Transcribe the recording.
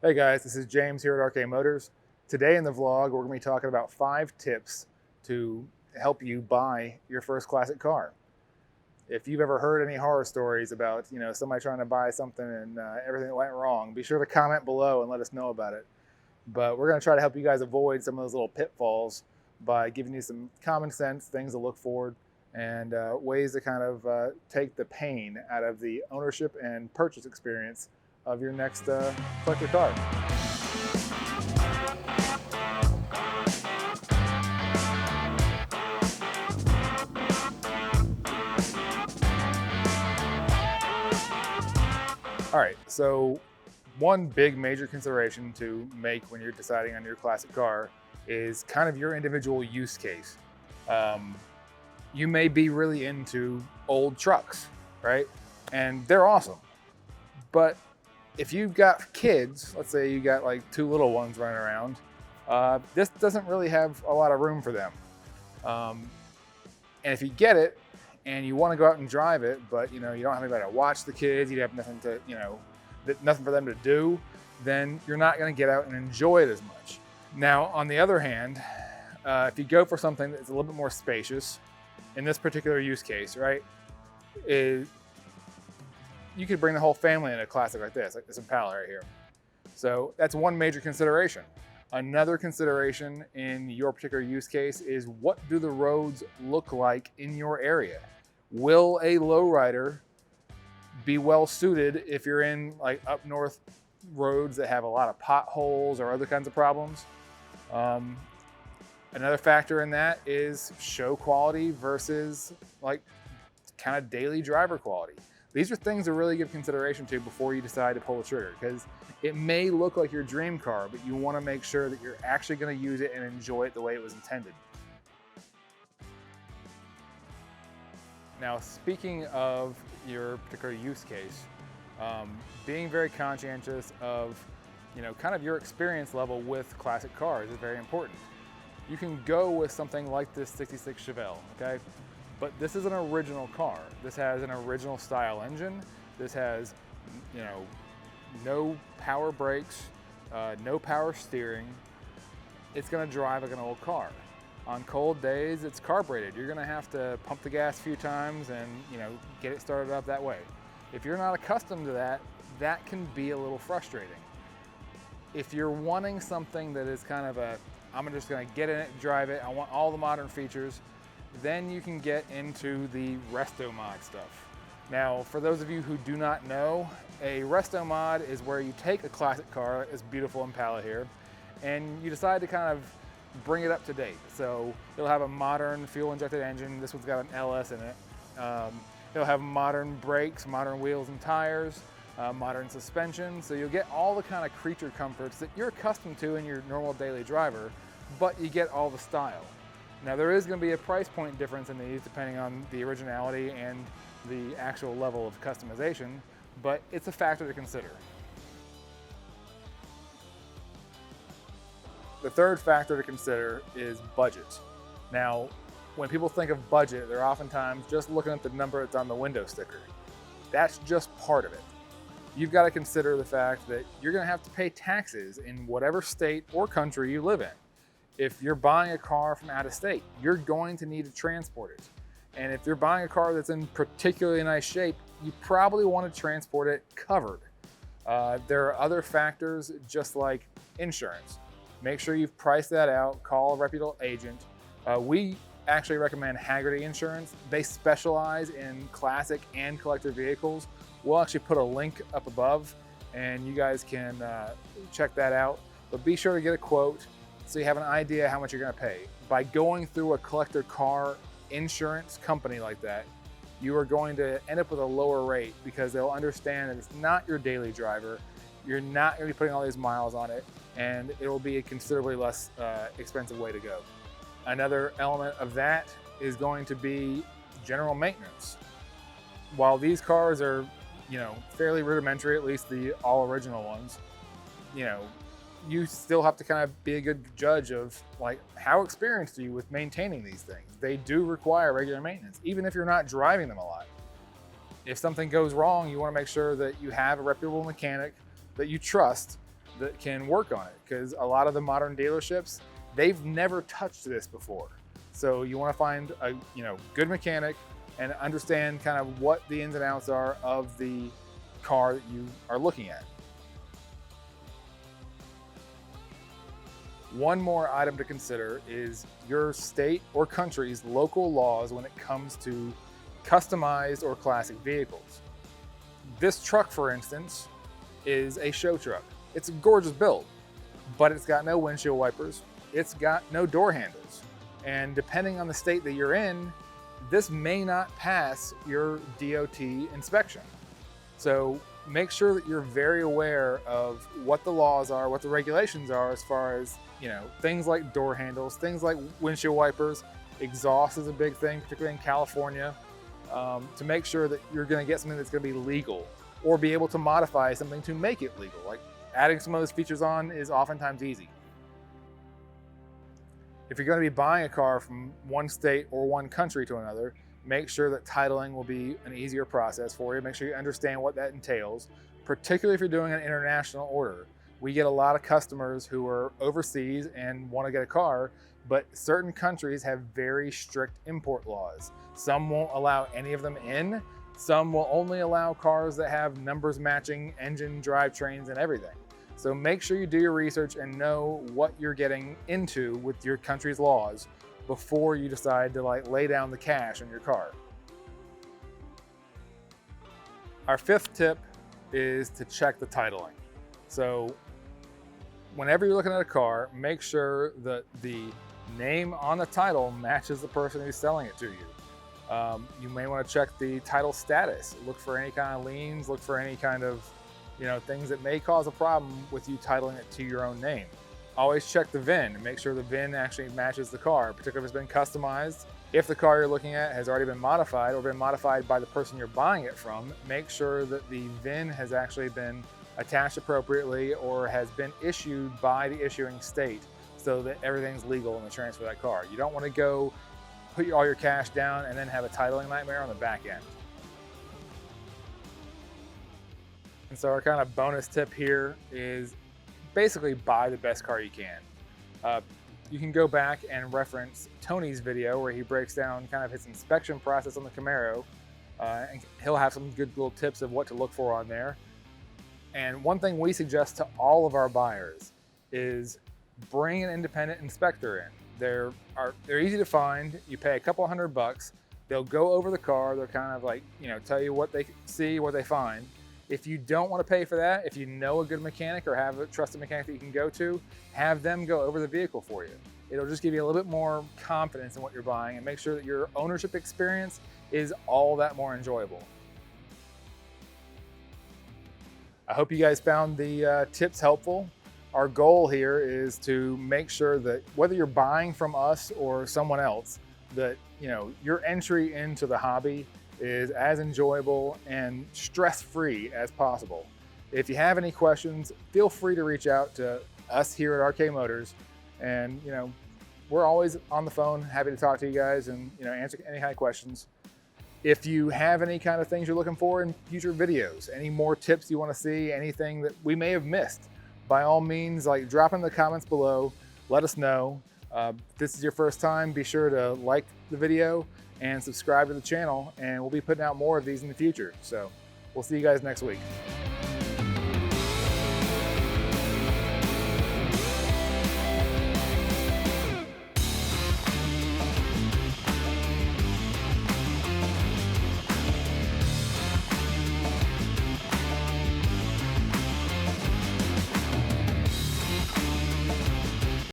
Hey guys, this is James here at RK Motors. Today in the vlog, we're going to be talking about 5 tips to help you buy your first classic car. If you've ever heard any horror stories about, somebody trying to buy something and everything went wrong, be sure to comment below and let us know about it. But we're going to try to help you guys avoid some of those little pitfalls by giving you some common sense things to look for and ways to kind of take the pain out of the ownership and purchase experience of your next collector car. All right, so one big major consideration to make when you're deciding on your classic car is kind of your individual use case. You may be really into old trucks, right? And they're awesome. But if you've got kids, let's say you got like 2 little ones running around, this doesn't really have a lot of room for them. And if you get it and you want to go out and drive it, but you don't have anybody to watch the kids, you have nothing to, nothing for them to do, then you're not going to get out and enjoy it as much. Now, on the other hand, if you go for something that's a little bit more spacious, in this particular use case, right, you could bring the whole family in a classic like this Impala right here. So that's one major consideration. Another consideration in your particular use case is, what do the roads look like in your area? Will a lowrider be well suited if you're in like up north roads that have a lot of potholes or other kinds of problems? Another factor in that is show quality versus like kind of daily driver quality. These are things to really give consideration to before you decide to pull the trigger, because it may look like your dream car, but you want to make sure that you're actually going to use it and enjoy it the way it was intended. Now, speaking of your particular use case, being very conscientious of, kind of your experience level with classic cars is very important. You can go with something like this 66 Chevelle, okay? But this is an original car. This has an original style engine. This has, no power brakes, no power steering. It's gonna drive like an old car. On cold days, it's carbureted. You're gonna have to pump the gas a few times and, get it started up that way. If you're not accustomed to that, that can be a little frustrating. If you're wanting something that is kind of I'm just gonna get in it, drive it, I want all the modern features, then you can get into the Resto-mod stuff. Now, for those of you who do not know, a Resto-mod is where you take a classic car, this beautiful Impala here, and you decide to kind of bring it up to date. So it'll have a modern fuel-injected engine. This one's got an LS in it. It'll have modern brakes, modern wheels and tires, modern suspension. So you'll get all the kind of creature comforts that you're accustomed to in your normal daily driver, but you get all the style. Now, there is going to be a price point difference in these depending on the originality and the actual level of customization, but it's a factor to consider. The third factor to consider is budget. Now, when people think of budget, they're oftentimes just looking at the number that's on the window sticker. That's just part of it. You've got to consider the fact that you're going to have to pay taxes in whatever state or country you live in. If you're buying a car from out of state, you're going to need to transport it. And if you're buying a car that's in particularly nice shape, you probably want to transport it covered. There are other factors, just like insurance. Make sure you've priced that out, call a reputable agent. We actually recommend Hagerty Insurance. They specialize in classic and collector vehicles. We'll actually put a link up above and you guys can check that out. But be sure to get a quote so you have an idea how much you're gonna pay. By going through a collector car insurance company like that, you are going to end up with a lower rate because they'll understand that it's not your daily driver. You're not gonna be putting all these miles on it, and it will be a considerably less expensive way to go. Another element of that is going to be general maintenance. While these cars are, fairly rudimentary, at least the all original ones, you still have to kind of be a good judge of like, how experienced are you with maintaining these things? They do require regular maintenance, even if you're not driving them a lot. If something goes wrong, you want to make sure that you have a reputable mechanic that you trust that can work on it, because a lot of the modern dealerships, they've never touched this before. So you want to find a good mechanic and understand kind of what the ins and outs are of the car that you are looking at. One more item to consider is your state or country's local laws when it comes to customized or classic vehicles. This truck, for instance, is a show truck. It's a gorgeous build, but it's got no windshield wipers. It's got no door handles. And depending on the state that you're in, this may not pass your DOT inspection. So make sure that you're very aware of what the laws are, what the regulations are as far as, things like door handles, things like windshield wipers. Exhaust is a big thing, particularly in California, to make sure that you're going to get something that's going to be legal, or be able to modify something to make it legal. Like adding some of those features on is oftentimes easy. If you're going to be buying a car from one state or one country to another, make sure that titling will be an easier process for you. Make sure you understand what that entails, particularly if you're doing an international order. We get a lot of customers who are overseas and want to get a car, but certain countries have very strict import laws. Some won't allow any of them in. Some will only allow cars that have numbers matching engine, drivetrains, and everything. So make sure you do your research and know what you're getting into with your country's laws before you decide to lay down the cash on your car. Our fifth tip is to check the titling. So whenever you're looking at a car, make sure that the name on the title matches the person who's selling it to you. You may want to check the title status. Look for any kind of liens, look for any kind of things that may cause a problem with you titling it to your own name. Always check the VIN and make sure the VIN actually matches the car, particularly if it's been customized. If the car you're looking at has already been modified or been modified by the person you're buying it from, make sure that the VIN has actually been attached appropriately or has been issued by the issuing state so that everything's legal in the transfer of that car. You don't want to go put all your cash down and then have a titling nightmare on the back end. And so our kind of bonus tip here is basically buy the best car you can. You can go back and reference Tony's video where he breaks down kind of his inspection process on the Camaro, and he'll have some good little tips of what to look for on there. And one thing we suggest to all of our buyers is bring an independent inspector in. They're easy to find. You pay a couple $100. They'll go over the car. They'll kind of tell you what they see, what they find. If you don't want to pay for that, if you know a good mechanic or have a trusted mechanic that you can go to, have them go over the vehicle for you. It'll just give you a little bit more confidence in what you're buying and make sure that your ownership experience is all that more enjoyable. I hope you guys found the tips helpful. Our goal here is to make sure that whether you're buying from us or someone else, that your entry into the hobby is as enjoyable and stress-free as possible. If you have any questions, feel free to reach out to us here at RK Motors, and we're always on the phone, happy to talk to you guys and answer any kind of questions. If you have any kind of things you're looking for in future videos, any more tips you want to see, anything that we may have missed, by all means, drop in the comments below, let us know. If this is your first time, be sure to like the video and subscribe to the channel, and we'll be putting out more of these in the future. So we'll see you guys next week.